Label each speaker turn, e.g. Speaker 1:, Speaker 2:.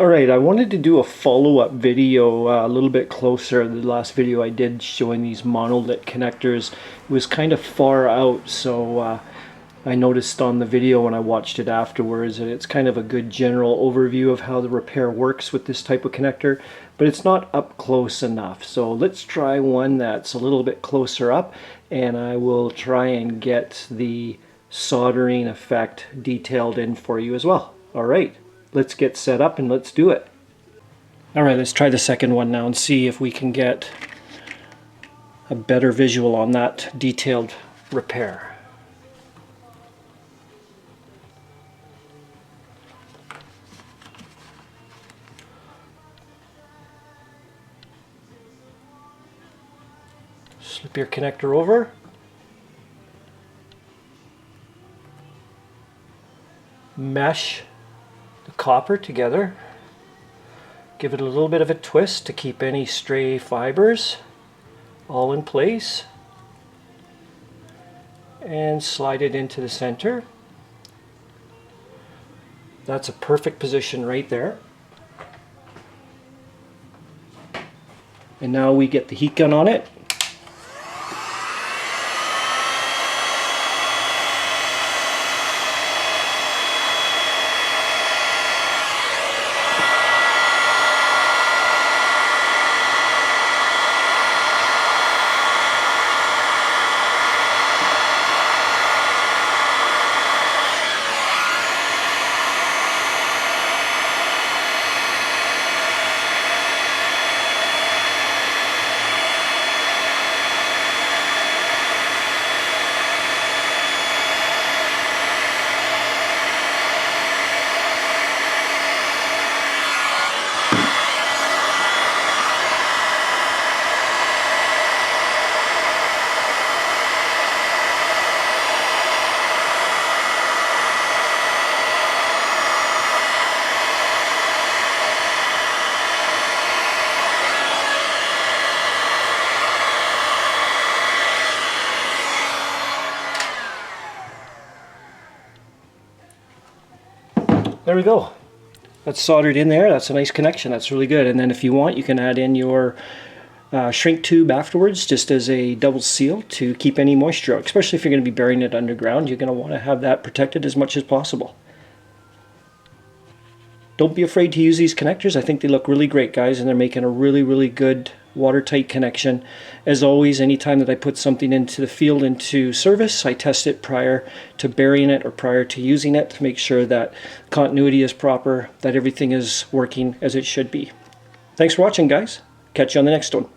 Speaker 1: Alright, I wanted to do a follow-up video a little bit closer. The last video I did showing these Monolit connectors was kind of far out, so I noticed on the video when I watched it afterwards that it's kind of a good general overview of how the repair works with this type of connector, but it's not up close enough. So let's try one that's a little bit closer up, and I will try and get the soldering effect detailed in for you as well. Alright. Let's get set up and let's do it. Alright, let's try the second one now and see if we can get a better visual on that detailed repair. Slip your connector over. Mesh the copper together. Give it a little bit of a twist to keep any stray fibers all in place. And slide it into the center. That's a perfect position right there. And now we get the heat gun on it. There we go. That's soldered in there. That's a nice connection. That's really good. And then if you want, you can add in your shrink tube afterwards, just as a double seal to keep any moisture out. Especially if you're going to be burying it underground, you're going to want to have that protected as much as possible. Don't be afraid to use these connectors. I think they look really great, guys, and they're making a really good watertight connection. As always, anytime that I put something into the field into service, I test it prior to burying it or prior to using it to make sure that continuity is proper, that everything is working as it should be. Thanks for watching, guys. Catch you on the next one.